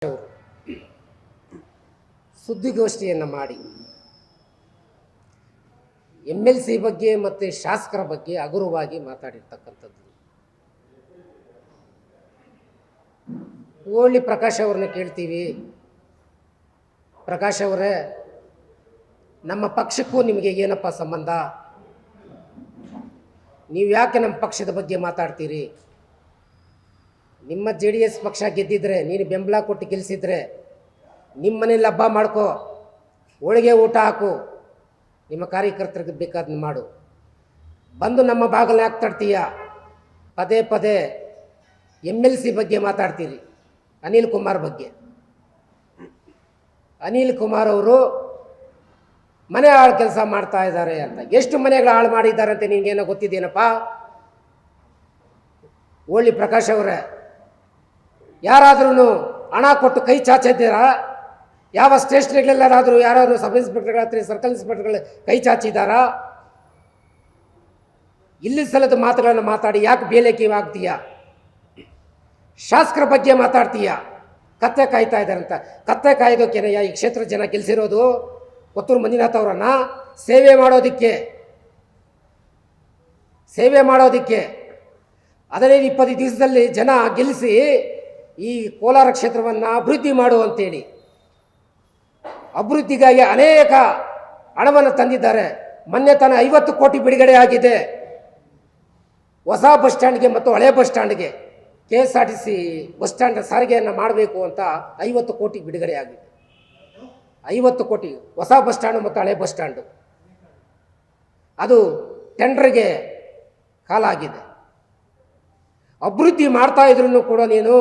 ಅವರು ಸುದ್ದಿಗೋಷ್ಠಿಯನ್ನು ಮಾಡಿ MLC ಬಗ್ಗೆ ಮತ್ತು ಶಾಸಕರ ಬಗ್ಗೆ ಹಗುರವಾಗಿ ಮಾತಾಡಿರ್ತಕ್ಕಂಥದ್ದು. ಓಳ್ಳಿ ಪ್ರಕಾಶ್ ಅವ್ರನ್ನ ಕೇಳ್ತೀವಿ, ಪ್ರಕಾಶ್ ಅವರೇ ನಮ್ಮ ಪಕ್ಷಕ್ಕೂ ನಿಮಗೆ ಏನಪ್ಪ ಸಂಬಂಧ? ನೀವು ಯಾಕೆ ನಮ್ಮ ಪಕ್ಷದ ಬಗ್ಗೆ ಮಾತಾಡ್ತೀರಿ? ನಿಮ್ಮ JDS ಪಕ್ಷ ಗೆದ್ದಿದ್ರೆ, ನೀನು ಬೆಂಬಲ ಕೊಟ್ಟು ಗೆಲ್ಲಿಸಿದ್ರೆ ನಿಮ್ಮನೇಲಿ ಹಬ್ಬ ಮಾಡ್ಕೋ, ಹೋಳಿಗೆ ಊಟ ಹಾಕು, ನಿಮ್ಮ ಕಾರ್ಯಕರ್ತರಿಗೆ ಬೇಕಾದನ್ನ ಮಾಡು. ಬಂದು ನಮ್ಮ ಬಾಗಿಲು ಯಾಕೆ ತಡ್ತೀಯ? ಪದೇ ಪದೇ MLC ಬಗ್ಗೆ ಮಾತಾಡ್ತೀರಿ, ಅನಿಲ್ ಕುಮಾರ್ ಬಗ್ಗೆ. ಅನಿಲ್ ಕುಮಾರ್ ಅವರು ಮನೆ ಹಾಳು ಕೆಲಸ ಮಾಡ್ತಾ ಇದ್ದಾರೆ ಅಂತ. ಎಷ್ಟು ಮನೆಗಳು ಹಾಳು ಮಾಡಿದ್ದಾರೆ ಅಂತ ನಿನಗೇನೋ ಗೊತ್ತಿದ್ದೇನಪ್ಪ? ಓಳ್ಳಿ ಪ್ರಕಾಶ್ ಅವರೇ, ಯಾರಾದ್ರೂ ಹಣ ಕೊಟ್ಟು ಕೈ ಚಾಚಿದ್ದೀರಾ? ಯಾವ ಸ್ಟೇಷನ್ಗಳಲ್ಲಾದರೂ ಯಾರಾದರೂ ಸಬ್ ಇನ್ಸ್ಪೆಕ್ಟರ್ಗಳ ಹತ್ರ, ಸರ್ಕಲ್ ಇನ್ಸ್ಪೆಕ್ಟರ್ಗಳು ಕೈ ಚಾಚಿದ್ದಾರಾ? ಇಲ್ಲಿ ಸಲದ ಮಾತುಗಳನ್ನು ಮಾತಾಡಿ ಯಾಕೆ ಬೇಲೇಕಿವಾಗ್ತೀಯ? ಶಾಸಕರ ಬಗ್ಗೆ ಮಾತಾಡ್ತೀಯ, ಕತ್ತೆ ಕಾಯ್ತಾ ಇದ್ದಾರೆ ಅಂತ. ಕತ್ತೆ ಕಾಯ್ದೋಕೆನೆಯ ಈ ಕ್ಷೇತ್ರ ಜನ ಗೆಲ್ಸಿರೋದು? ಕೊತ್ತೂರು ಮಂಜುನಾಥ್ ಅವರನ್ನ ಸೇವೆ ಮಾಡೋದಕ್ಕೆ 15-20 ದಿವಸದಲ್ಲಿ ಜನ ಗೆಲ್ಲಿಸಿ ಈ ಕೋಲಾರ ಕ್ಷೇತ್ರವನ್ನು ಅಭಿವೃದ್ಧಿ ಮಾಡು ಅಂತೇಳಿ ಅಭಿವೃದ್ಧಿಗಾಗಿ ಅನೇಕ ಹಣವನ್ನು ತಂದಿದ್ದಾರೆ. ಮೊನ್ನೆ ತನ 50 ಕೋಟಿ ಬಿಡುಗಡೆ ಆಗಿದೆ. ಹೊಸ ಬಸ್ ಸ್ಟ್ಯಾಂಡ್ಗೆ ಮತ್ತು ಹಳೆ ಬಸ್ ಸ್ಟ್ಯಾಂಡ್ಗೆ KSRTC ಬಸ್ ಸ್ಟ್ಯಾಂಡ್ ಸಾರಿಗೆಯನ್ನು ಮಾಡಬೇಕು ಅಂತ 50 ಕೋಟಿ ಬಿಡುಗಡೆ ಆಗಿದೆ. 50 ಕೋಟಿ ಹೊಸ ಬಸ್ ಸ್ಟ್ಯಾಂಡು ಮತ್ತು ಹಳೆ ಬಸ್ ಸ್ಟ್ಯಾಂಡು, ಅದು ಟೆಂಡರ್ಗೆ ಕಾಲಾಗಿದೆ. ಅಭಿವೃದ್ಧಿ ಮಾಡ್ತಾ ಇದ್ರೂ ಕೂಡ ನೀನು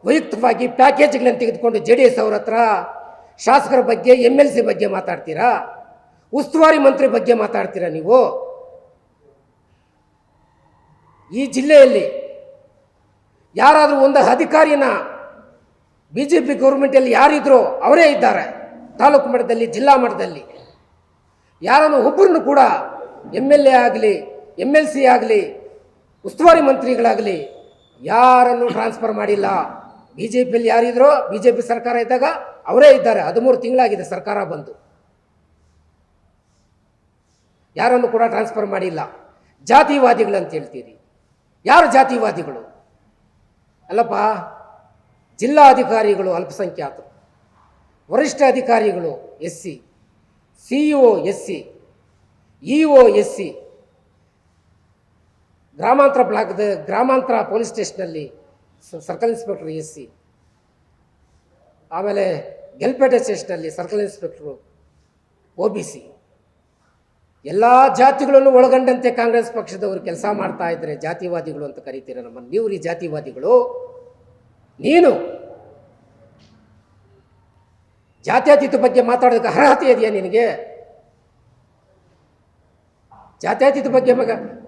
ವೈಯಕ್ತಿಕವಾಗಿ ಪ್ಯಾಕೇಜ್ಗಳನ್ನು ತೆಗೆದುಕೊಂಡು JDS ಅವ್ರ ಹತ್ರ ಶಾಸಕರ ಬಗ್ಗೆ, MLC ಬಗ್ಗೆ ಮಾತಾಡ್ತೀರಾ? ಉಸ್ತುವಾರಿ ಮಂತ್ರಿ ಬಗ್ಗೆ ಮಾತಾಡ್ತೀರಾ? ನೀವು ಈ ಜಿಲ್ಲೆಯಲ್ಲಿ ಯಾರಾದರೂ ಒಂದು ಅಧಿಕಾರಿನ BJP ಗೌರ್ಮೆಂಟಲ್ಲಿ ಯಾರಿದ್ರೋ ಅವರೇ ಇದ್ದಾರೆ. ತಾಲೂಕು ಮಟ್ಟದಲ್ಲಿ, ಜಿಲ್ಲಾ ಮಟ್ಟದಲ್ಲಿ ಯಾರನ್ನು ಒಬ್ಬರನ್ನು ಕೂಡ MLA ಆಗಲಿ, MLC ಆಗಲಿ, ಉಸ್ತುವಾರಿ ಮಂತ್ರಿಗಳಾಗಲಿ ಯಾರನ್ನು ಟ್ರಾನ್ಸ್ಫರ್ ಮಾಡಿಲ್ಲ. BJPಯಲ್ಲಿ ಯಾರಿದ್ರೋ, BJP ಸರ್ಕಾರ ಇದ್ದಾಗ ಅವರೇ ಇದ್ದಾರೆ. 13 ತಿಂಗಳಾಗಿದೆ ಸರ್ಕಾರ ಬಂದು, ಯಾರನ್ನು ಕೂಡ ಟ್ರಾನ್ಸ್ಫರ್ ಮಾಡಿಲ್ಲ. ಜಾತಿವಾದಿಗಳು ಅಂತ ಹೇಳ್ತೀರಿ. ಯಾರು ಜಾತಿವಾದಿಗಳು? ಅಲ್ಲಪ್ಪ, ಜಿಲ್ಲಾ ಅಧಿಕಾರಿಗಳು ಅಲ್ಪಸಂಖ್ಯಾತರು, ವರಿಷ್ಠ ಅಧಿಕಾರಿಗಳು SC, CEO SC, EO SC, ಗ್ರಾಮಾಂತರ ಬ್ಲಾಕ್ದ ಗ್ರಾಮಾಂತರ ಪೊಲೀಸ್ ಸ್ಟೇಷನಲ್ಲಿ ಸರ್ಕಲ್ ಇನ್ಸ್ಪೆಕ್ಟರ್ SC, ಆಮೇಲೆ ಗೆಲ್ಪೇಟೆ ಸ್ಟೇಷನಲ್ಲಿ ಸರ್ಕಲ್ ಇನ್ಸ್ಪೆಕ್ಟರು OBC. ಎಲ್ಲ ಜಾತಿಗಳನ್ನು ಒಳಗೊಂಡಂತೆ ಕಾಂಗ್ರೆಸ್ ಪಕ್ಷದವರು ಕೆಲಸ ಮಾಡ್ತಾ ಇದ್ದಾರೆ. ಜಾತಿವಾದಿಗಳು ಅಂತ ಕರೀತೀರ ನಮ್ಮನ್ನು. ನೀವು ರೀ ಜಾತಿವಾದಿಗಳು. ನೀನು ಜಾತ್ಯತೀತ ಬಗ್ಗೆ ಮಾತಾಡೋದಕ್ಕೆ ಅರ್ಹತೆ ಇದೆಯಾ ನಿನಗೆ? ಜಾತ್ಯತೀತ ಬಗ್ಗೆ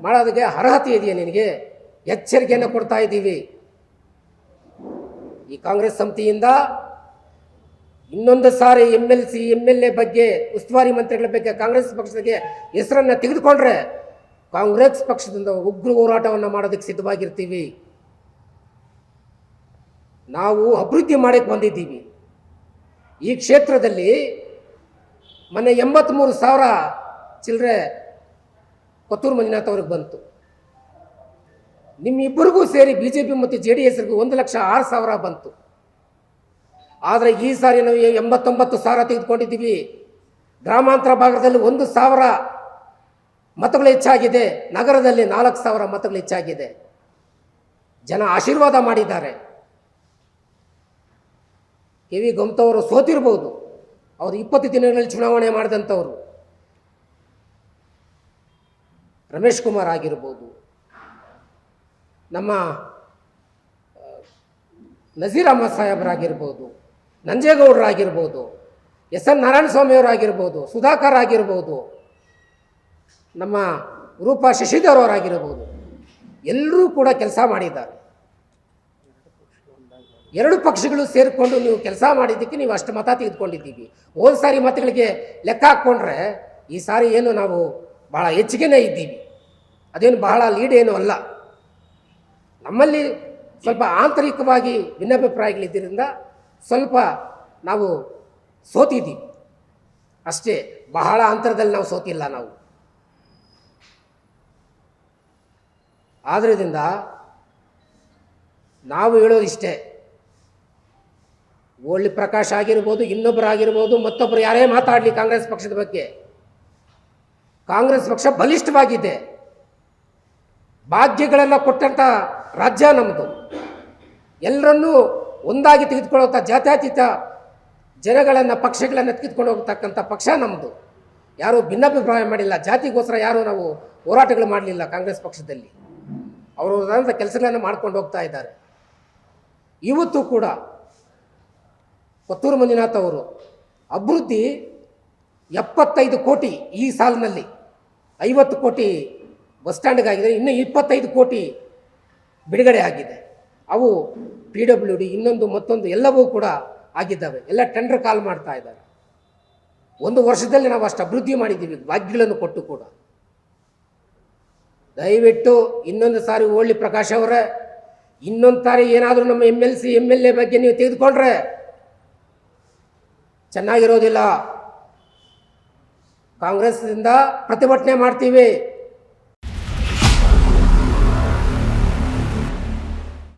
ಮಾಡೋದಕ್ಕೆ ಅರ್ಹತೆ ಇದೆಯಾ ನಿನಗೆ? ಎಚ್ಚರಿಕೆಯನ್ನು ಕೊಡ್ತಾ ಇದ್ದೀವಿ. ಈ ಕಾಂಗ್ರೆಸ್ ಸಮಿತಿಯಿಂದ ಇನ್ನೊಂದು ಸಾರಿ MLC, MLA ಬಗ್ಗೆ, ಉಸ್ತುವಾರಿ ಮಂತ್ರಿಗಳ ಬಗ್ಗೆ ಕಾಂಗ್ರೆಸ್ ಪಕ್ಷಕ್ಕೆ ಹೆಸರನ್ನು ತೆಗೆದುಕೊಂಡ್ರೆ ಕಾಂಗ್ರೆಸ್ ಪಕ್ಷದಿಂದ ಉಗ್ರ ಹೋರಾಟವನ್ನು ಮಾಡೋದಕ್ಕೆ ಸಿದ್ಧವಾಗಿರ್ತೀವಿ. ನಾವು ಅಭಿವೃದ್ಧಿ ಮಾಡಕ್ಕೆ ಬಂದಿದ್ದೀವಿ. ಈ ಕ್ಷೇತ್ರದಲ್ಲಿ ಮೊನ್ನೆ 83,000 ಚಿಲ್ಲರೆ ಕೊತ್ತೂರು ಮಂಜುನಾಥ್ ಅವ್ರಿಗೆ ಬಂತು. ನಿಮ್ಮಿಬ್ಬರಿಗೂ ಸೇರಿ BJP ಮತ್ತು JDSಗೆ 1,06,000 ಬಂತು. ಆದರೆ ಈ ಸಾರಿ ನಾವು 89,000 ತೆಗೆದುಕೊಂಡಿದ್ದೀವಿ. ಗ್ರಾಮಾಂತರ ಭಾಗದಲ್ಲಿ 1,000 ಮತಗಳು ಹೆಚ್ಚಾಗಿದೆ, ನಗರದಲ್ಲಿ 4,000 ಮತಗಳು ಹೆಚ್ಚಾಗಿದೆ. ಜನ ಆಶೀರ್ವಾದ ಮಾಡಿದ್ದಾರೆ. KV ಗಮತವರು ಸೋತಿರ್ಬೋದು, ಅವರು 20 ದಿನಗಳಲ್ಲಿ ಚುನಾವಣೆ ಮಾಡಿದಂಥವ್ರು. ರಮೇಶ್ ಕುಮಾರ್ ಆಗಿರ್ಬೋದು, ನಮ್ಮ ನಜೀರ್ ಅಹಮದ್ ಸಾಹೇಬರಾಗಿರ್ಬೋದು, ನಂಜೇಗೌಡರಾಗಿರ್ಬೋದು, SN ನಾರಾಯಣ ಸ್ವಾಮಿಯವರಾಗಿರ್ಬೋದು, ಸುಧಾಕರ್ ಆಗಿರ್ಬೋದು, ನಮ್ಮ ರೂಪಾ ಶಶಿಧರ್ ಅವರಾಗಿರ್ಬೋದು, ಎಲ್ಲರೂ ಕೂಡ ಕೆಲಸ ಮಾಡಿದ್ದಾರೆ. 2 ಪಕ್ಷಗಳು ಸೇರಿಕೊಂಡು ನೀವು ಕೆಲಸ ಮಾಡಿದ್ದಕ್ಕೆ ನೀವು ಅಷ್ಟು ಮತ ತೆಗೆದುಕೊಂಡಿದ್ದೀವಿ. ಹೋದ ಸಾರಿ ಮತಗಳಿಗೆ ಲೆಕ್ಕ ಹಾಕ್ಕೊಂಡ್ರೆ ಈ ಸಾರಿ ಏನು ನಾವು ಭಾಳ ಹೆಚ್ಚಿಗೆನೇ ಇದ್ದೀವಿ. ಅದೇನು ಬಹಳ ಲೀಡ್ ಏನೂ ಅಲ್ಲ. ನಮ್ಮಲ್ಲಿ ಸ್ವಲ್ಪ ಆಂತರಿಕವಾಗಿ ಭಿನ್ನಾಭಿಪ್ರಾಯಗಳಿದ್ದರಿಂದ ಸ್ವಲ್ಪ ನಾವು ಸೋತಿದ್ದೀವಿ ಅಷ್ಟೇ, ಬಹಳ ಅಂತರದಲ್ಲಿ ನಾವು ಸೋತಿಲ್ಲ ನಾವು. ಆದ್ದರಿಂದ ನಾವು ಹೇಳೋದಿಷ್ಟೇ, ಓಳ್ಳಿ ಪ್ರಕಾಶ್ ಆಗಿರ್ಬೋದು, ಇನ್ನೊಬ್ಬರಾಗಿರ್ಬೋದು, ಮತ್ತೊಬ್ಬರು ಯಾರೇ ಮಾತಾಡಲಿ ಕಾಂಗ್ರೆಸ್ ಪಕ್ಷದ ಬಗ್ಗೆ, ಕಾಂಗ್ರೆಸ್ ಪಕ್ಷ ಬಲಿಷ್ಠವಾಗಿದೆ. ಭಾಗ್ಯಗಳೆಲ್ಲ ಕೊಟ್ಟಂಥ ರಾಜ್ಯ ನಮ್ಮದು. ಎಲ್ಲರನ್ನೂ ಒಂದಾಗಿ ತೆಗೆದುಕೊಳ್ಳುವಂಥ ಜಾತ್ಯತೀತ ಜನಗಳನ್ನು, ಪಕ್ಷಗಳನ್ನು ತೆಗೆದುಕೊಂಡು ಹೋಗ್ತಕ್ಕಂಥ ಪಕ್ಷ ನಮ್ಮದು. ಯಾರೂ ಭಿನ್ನಾಭಿಪ್ರಾಯ ಮಾಡಿಲ್ಲ, ಜಾತಿಗೋಸ್ಕರ ಯಾರೂ ನಾವು ಹೋರಾಟಗಳು ಮಾಡಲಿಲ್ಲ. ಕಾಂಗ್ರೆಸ್ ಪಕ್ಷದಲ್ಲಿ ಅವರವರಾದಂಥ ಕೆಲಸಗಳನ್ನು ಮಾಡ್ಕೊಂಡು ಹೋಗ್ತಾ ಇದ್ದಾರೆ. ಇವತ್ತು ಕೂಡ ಕೊತ್ತೂರು ಮಂಜುನಾಥ್ ಅವರು ಅಭಿವೃದ್ಧಿ 75 ಕೋಟಿ ಈ ಸಾಲಿನಲ್ಲಿ, 50 ಕೋಟಿ ಬಸ್ ಸ್ಟ್ಯಾಂಡ್ಗಾಗಿದೆ, ಇನ್ನು 25 ಕೋಟಿ ಬಿಡುಗಡೆ ಆಗಿದೆ. ಅವು PWD ಇನ್ನೊಂದು ಮತ್ತೊಂದು ಎಲ್ಲವೂ ಕೂಡ ಆಗಿದ್ದಾವೆ. ಎಲ್ಲ ಟೆಂಡರ್ ಕಾಲ್ ಮಾಡ್ತಾ ಇದ್ದಾರೆ. ಒಂದು ವರ್ಷದಲ್ಲಿ ನಾವು ಅಷ್ಟು ಅಭಿವೃದ್ಧಿ ಮಾಡಿದ್ದೀವಿ ಭಾಗ್ಯಗಳನ್ನು ಕೊಟ್ಟು ಕೂಡ. ದಯವಿಟ್ಟು ಇನ್ನೊಂದು ಸಾರಿ ಓಳ್ಳಿ ಪ್ರಕಾಶ್ ಅವರೇ, ಇನ್ನೊಂದು ಸಾರಿ ಏನಾದರೂ ನಮ್ಮ MLA ಬಗ್ಗೆ ನೀವು ತೆಗೆದುಕೊಂಡ್ರೆ ಚೆನ್ನಾಗಿರೋದಿಲ್ಲ. ಕಾಂಗ್ರೆಸ್ನಿಂದ ಪ್ರತಿಭಟನೆ ಮಾಡ್ತೀವಿ.